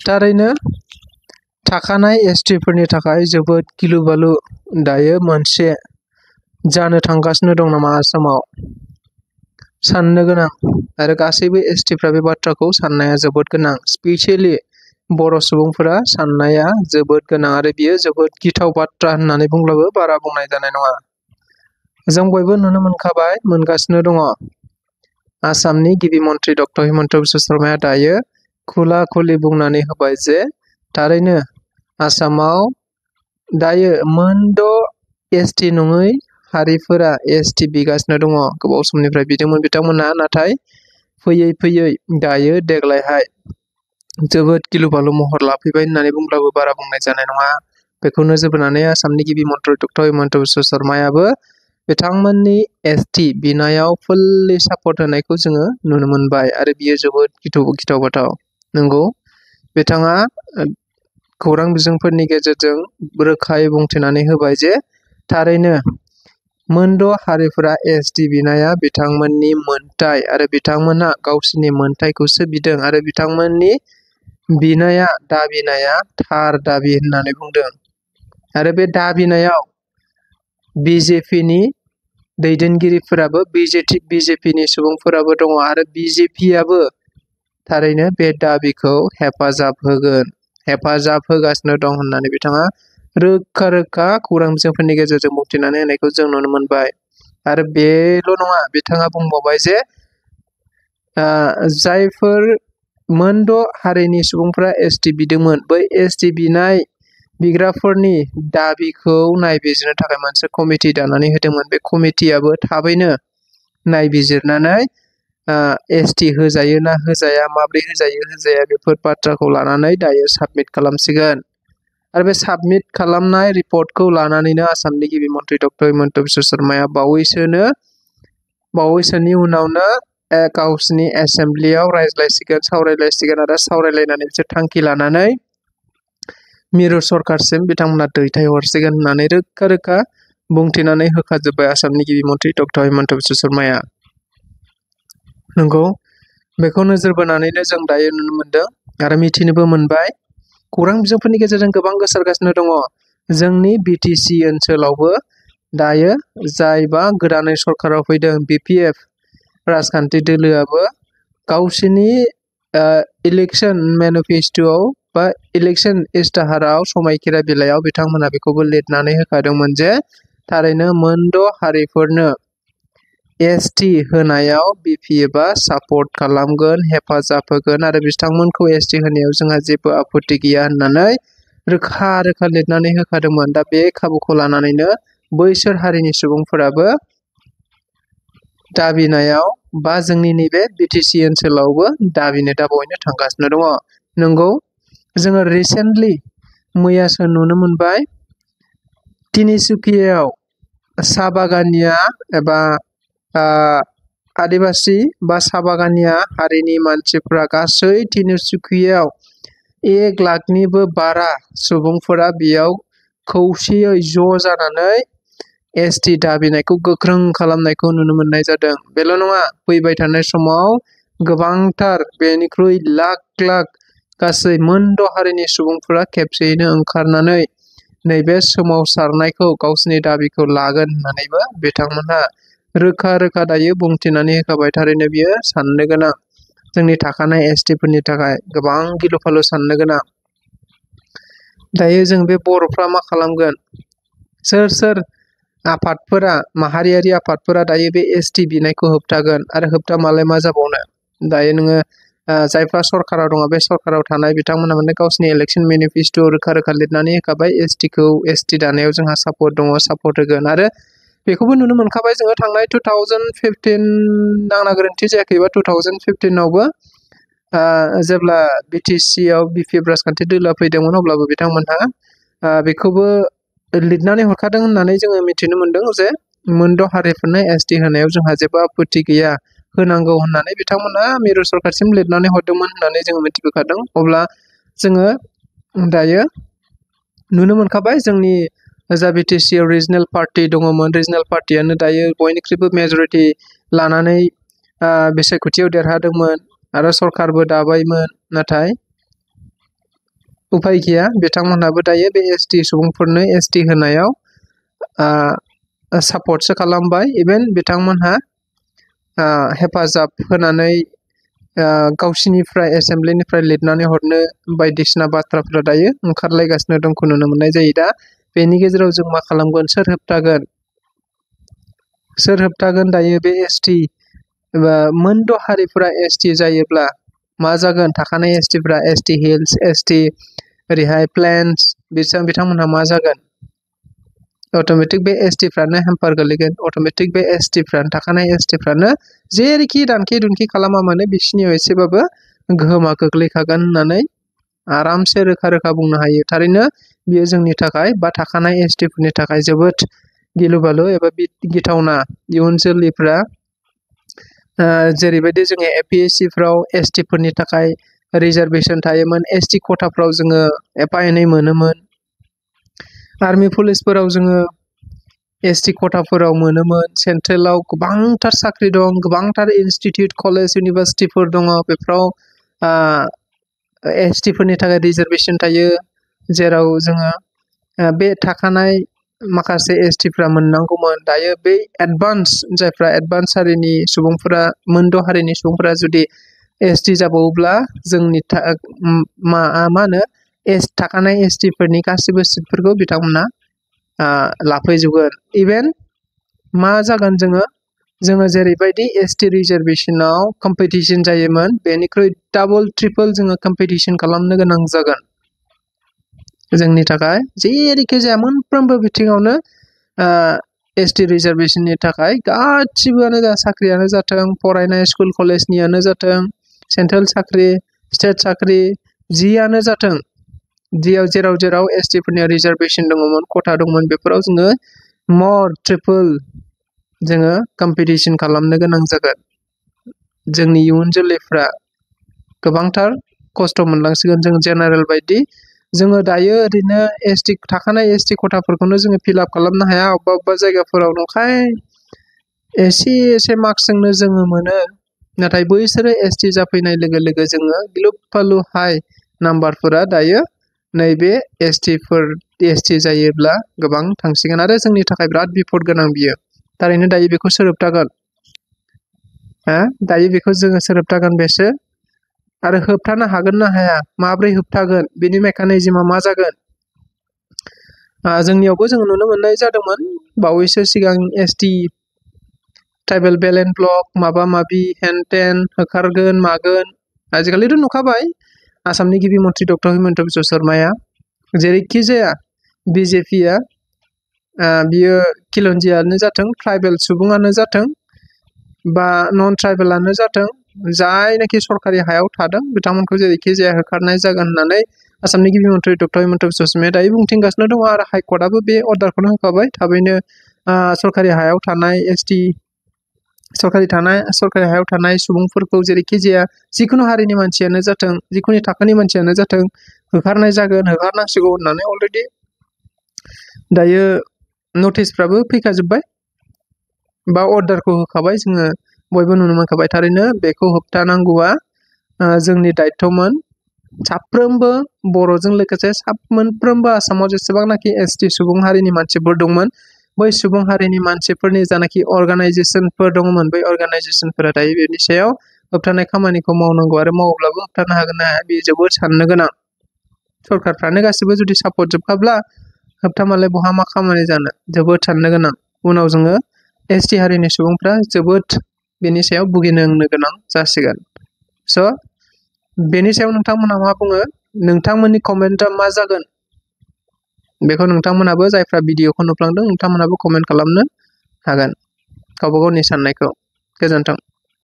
थारैनो थाखानाय एसटिफोरनि थाखाय जोबोद गिलु-बालु दायो मोनसे जानो थांगासिनो दं नामा आसामाव? साननो गोनां आरो गासैबो एसटिफ्रा बे बाथ्राखौ साननाया जोबोद गोनां। स्पेसियेलि बर' सुबुंफोरा साननाया जोबोद गोनां आरो बियो जोबोद गिथाव बाथ्रा होननानै बुंब्लाबो बारा बुंनाय जानाय नङा। जों बयबो नुनो मोनगासिनो दङ। आसामनि गिबि मन्त्रि डक्टर हिमन्त बिश्व शर्माया दायो खुला-खुलि बुंनानै होबाय जे थारैनो आसामाव दायो मोनद' एसटि नङै हारिफोरा एसटि बिगासिनो दङ। गोबाव समनिफ्राय बिदोंमोन बिथांमोनहा, नाथाय फैयै दायो देग्लायहाय जोबोद गिलु-बालु महर लाफैबाय होननानै बुंब्लाबो बारा बुंनाय जानाय नङा। बेखौ नोजोर बोनानै आसामनि गिबि मन्त्रि डक्टर हिमन्त बिश्व शर्मायाबो बिथांमोननि एसटि बिनायाव फुल्लि सापर्ट होनायखौ जोङो नुनो मोनबाय आरो बियो जोबोद गिथाव बाथाव। नंगौ, बिथाङा खौरां बिजोंफोरनि गेजेरजों रोखायै बुंथिनानै होबाय जे थारैनो मोनद' हारिफोरा एसटि बिनाया बिथांमोननि मोनथाय आरो बिथांमोनहा गावसिनि मोनथायखौसो बिदों आरो बिथांमोननि दाबिनाया थार दाबि होननानै बुंदों। आरो बे दाबिनायाव बिजेपिनि दैदेनगिरिफोराबो बिजेपिनि सुबुंफोराबो दङ आरो बिजेपियाबो थारैनो बे दाबिखौ हेफाजाब होगासिनो दं होननानै बिथाङा रोखा खौरां बिजोंफोरनि गेजेरजों बुंथिनानै होनायखौ जों नुनो मोनबाय। आरो बेल' नङा, बिथाङा बुंबावबाय जे जायफोर मोनद' हारिनि सुबुंफोरा एसटि बिदोंमोन, बै एसटि बिग्राफोरनि दाबिखौ नायबिजिरनो थाखाय मोनसे कमिटि दानानै होदोंमोन। बे कमिटियाबो थाबैनो नायबिजिरनानै एसटि होजायो ना होजाया, माब्रै होजाया बेफोर बाथ्राखौ लानानै दायो साबमिट खालामसिगोन। आरो बे साबमिट खालामनाय रिपर्टखौ लानानैनो आसामनि गिबि मन्त्रि डक्टर हिमन्त बिश्व शर्माया बावैसोनि उनावनो गावसिनि एसेमब्लियाव सावरायलायसिगोन आरो सावरायलायनानै बिसोर थांखि लानानै मिरु सरकारसिम बिथांमोना दैथायहरसिगोन होननानै रोखा बुंथिनानै होखाजोब्बाय आसामनि गिबि मन्त्रि डक्टर हिमन्त बिश्व शर्माया। नंगौ, बेखौ नोजोर बोनानैनो जों दायो नुनो मोनदों आरो मिथिनोबो मोनबाय। खौरां बिजोंफोरनि गेजेरजों गोबां गोसारगासिनो दङ। जोंनि बिटिसि ओनसोलावबो दायो जायबा गोदानै सरकाराव फैदों बिपिएफ राजखान्थि दोलोआबो गावसिनि इलेक्सन मेनिफेस्ट'आव बा इलेक्सन इस्ताहाराव समायखिरा बिलाइयाव बिथांमोना बेखौबो लिरनानै होखादोंमोन जे थारैनो मोनद' हारिफोरनो एसटि होनायाव बिपिएफआ सापर्ट खालामगोन, हेफाजाब होगोन आरो बिथांमोनखौ एसटि होनायाव जोंहा जेबो आपत्ति गैया होननानै रोखा लिरनानै होखादोंमोन। दा बे खाबुखौ लानानैनो बैसोर हारिनि सुबुंफोराबो दाबिनायाव बा जोंनि नैबे बिटिसि ओनसोलावबो दाबावैनो थांगासिनो दङ। नंगौ, जोङो रिसेन्टलि मैयासो नुनो मोनबाय तिनिसुकियायाव साहा बागानिया एबा आदिबासि बा साहा बागानिया हारिनि मानसिफ्रा गासै तिनिसुकियायाव 1 लाखनिबो बारा सुबुंफोरा बेयाव खौसेयै ज' जानानै एसटि दाबिनायखौ गोख्रों खालामनायखौ नुनो मोननाय जादों। बेल' नङा, फैबाय थानाय समाव गोबांथार बेनिख्रुइ लाख गासै मोनद' हारिनि सुबुंफोरा खेबसेयैनो ओंखारनानै नैबे सोमावसारनायखौ गावसिनि दाबिखौ लागोन होननानैबो बिथांमोनहा रोखा दायो बुंथिनानै होखाबाय। थारैनो बियो साननो गोनां, जोंनि थाखानाय एसटिफोरनि थाखाय गोबां गिलु-फालु साननो गोनां। दायो जों बे बर'फ्रा मा खालामगोन? सोर आफादफोरा, माहारियारि आफादफोरा दायो बे एसटि बिनायखौ होबथागोन आरो होबथामालाय मा जाबावनो? दायो नोङो जायफ्रा सरकाराव दङ, बे सरकाराव थानाय बिथांमोना माने गावसिनि इलेक्सन मेनिफेस्ट' रोखा लिरनानै होखाबाय एसटि दानायाव जोंहा सापर्ट दङ, सापर्ट होगोन। आरो बेखौबो नुनो मोनखाबाय जोङो थांनाय 2015 आंना गोरोन्थि जायाखैबा 2015आवबो जेब्ला बिटिसिआव बिपिएफ राजखान्थि दोलोआ फैदोंमोन, अब्लाबो बिथांमोनहा बेखौबो लिरनानै हरखादों होननानै जोङो मिथिनो मोनदों जे मोनद' हारिफोरनो एसटि होनायाव जोंहा जेबो आपत्ति गैया, होनांगौ होननानै बिथांमोना मिरु सरकारसिम लिरनानै हरदोंमोन होननानै जोङो मिथिबोखादों। अब्ला जोङो दायो नुनो मोनखाबाय जोंनि जा बिटिसिआव रिजनेल पार्टि दङमोन, रिजनेल पार्टियानो दायो बयनिख्रुइबो मेजरिटि लानानै बिसायख'थियाव देरहादोंमोन आरो सरकारबो दाबायमोन। नाथाय उफाय गैया बिथांमोनहाबो दायो बे एसटि सुबुंफोरनो एसटि होनायाव सापर्टसो खालामबाय इभेन बिथांमोनहा हेफाजाब होनानै गावसिनिफ्राय एसेम्ब्लिनिफ्राय लिरनानै हरनो बायदिसिना बाथ्राफोरा दायो ओंखारलायगासिनो दंखौ नुनो मोननाय जायो। दा बेनि गेजेराव जों मा खालामगोन सोर होबथागोन दायो बे एसटि मोनद' हारिफोरा एसटि जायोब्ला मा जागोन थाखानाय एसटिफ्रा एसटि हिल्स एसटि ओरैहाय प्लेन्स बिथांमोनहा मा जागोन अट'मेटिक बे एसटिफ्रानो हेम्पार गोलैगोन अट'मेटिक बे एसटिफ्रानो थाखानाय एसटिफ्रानो जेरैखि दानखे दुनखे खालामा मानो बिसिनियाव एसेबाबो गोहोमा गोग्लैखागोन होननानै आरामसे रोखा रोखा बुंनो हायो। थारैनो बियो जोंनि थाखाय बा थाखानाय एसटिफोरनि थाखाय जोबोद गिलु बालु एबा गिथावना इयुन जोलैफ्रा जेरैबायदि जोङो एपिएससिफ्राव एसटिफोरनि थाखाय रिजार्भेसन थायोमोन एसटि खथाफ्राव जोङो एफा एनै मोनोमोन आर्मि पुलिसफोराव जोङो एसटि खथाफोराव मोनोमोन सेन्ट्रेलाव गोबांथार साख्रि दं गोबांथार इनस्टिटिउट कलेज इउनिभारसिटिफोर दङ बेफोराव एसटिफोरनि थाखाय रिजार्भेसन थायो जेराव जोङो बे थाखानाय माखासे एसटिफ्रा मोननांगौमोन दायो बै एडभान्स जायफ्रा एडभान्स हारिनि सुबुंफोरा मोनद' हारिनि सुबुंफोरा जुदि एसटि जाबावोब्ला जोंनि मा होनो थाखानाय एसटिफोरनि गासिबो सिटफोरखौ बिथांमोना लाफैजोबगोन इभेन मा जागोन जोङो जेरैबायदि एसटि रिजार्भेसनाव कम्पिटिसन जायोमोन बेनिख्रुइ डाबल ट्रिपल जोङो कम्पिटिसन खालामनो गोनां जागोन जोंनि थाखाय जेरैखि जाया मोनफ्रोमबो बिथिङावनो एसटि रिजार्भेसननि थाखाय गासिबोआनो जा साख्रियानो जाथों फरायनाय स्कुल कलेजनियानो जाथों सेन्ट्रेल साख्रि स्टेट साख्रि जियानो जाथों जेराव एसटिफोरनि रिजार्भेसन दङमोन खथा दंमोन बेफोराव जोङो मर ट्रिपल जोङो कम्पिटिसन खालामनो गोनां जागोन जोंनि इयुन जोलैफ्रा गोबांथार खस्थ' मोनलांसिगोन जों जेनेरेल बायदि जोङो दायो ओरैनो थाखानाय एसटि खथाफोरखौनो जोङो फिलआप खालामनो हाया अबेबा जायगाफोराव नंखाय एसे मार्क्सजोंनो जोङो मोनो नाथाय बैसोरो एसटि जाफैनाय लोगो लोगो जोङो गिलु फालु हाइ नाम्बारफोरा दायो नैबे एसटि जायोब्ला गोबां थांसिगोन आरो जोंनि थाखाय बिराद बिपद गोनां बियो थारैनो दायो बेखौ सोर होबथागोन दायो बेखौ जोङो सोर होबथागोन बेसो आरो होबथानो हागोन ना हाया माब्रै होबथागोन बेनि मेकानिजमा मा जागोन जोंनियावबो जोङो नुनो मोननाय जादोंमोन बावैसो सिगां एसटि ट्राइबेल बेलेन्ट ब्लक माबा माबि हेन टेन होखारगोन मागोन आजिखालिथ' नुखाबाय आसामनि गिबि मन्थ्रि डक्टर हिमन्त बिश्व शर्माया जेरैखि जाया बिजेपिया बियो खिलन्जियानो जाथों ट्राइबेल सुबुङानो जाथों बा नन ट्राइबेलानो जाथों जायनाखि सरकारि हायाव थादों बिथांमोनखौ जेरैखि जाया होखारनाय जागोन होननानै आसामनि गिबि मन्थ्रि डक्टर हिमन्त बिश्व शर्माया दायो बुंथिंगासिनो दङ आरो हाइकर्टआबो बे अर्डारखौनो होखाबाय थाबैनो सरकारि हायाव थानाय एसटि सरकारि हायाव थानाय सुबुंफोरखौ जेरैखि जाया जिखुनु हारिनि मानसियानो जाथों जिखुनु थाखोनि मानसियानो जाथों होखारनाय जागोन होखारनांसिगौ होननानै अलरेडि दायो नटिसफ्राबो फैखाजोब्बाय बा अर्डारखौ होखाबाय जोङो बयबो नुनो मोनखाबाय थारैनो बेखौ होबथानांगौआ जोंनि दायित्वमोन साफ्रोमबो बर'जों लोगोसे मोनफ्रोमबो आसामाव जेसेबांनाखि एसटि सुबुं हारिनि मानसिफोर दंमोन बै सुबुं हारिनि मानसिफोरनि जानाखि अर्गानाइजेसनफोर दङमोन बै अर्गानाइजेसनफोरा दायो बेनि सायाव होबथानाय खामानिखौ मावनांगौ आरो मावोब्लाबो होबथानो हागोन ना हाया बेयो जोबोद साननो गोनां सरकारफ्रानो गासिबो जुदि सापर्ट जोबखाब्ला होबथामालाय बहा मा खामानि जानो जोबोद साननो गोनां उनाव जोङो एसटि हारिनि सुबुंफ्रा जोबोद बेनि सायाव भुगिनांनो गोनां जासिगोन स' बेनि सायाव नोंथांमोनहा मा बुङो नोंथांमोननि कमेन्टआ मा जागोन बेखौ नोंथांमोनाबो जायफ्रा भिडिअखौ नुफ्लांदों नोंथांमोनाबो कमेन्ट खालामनो हागोन गावबा गावनि साननायखौ गोजोन्थों।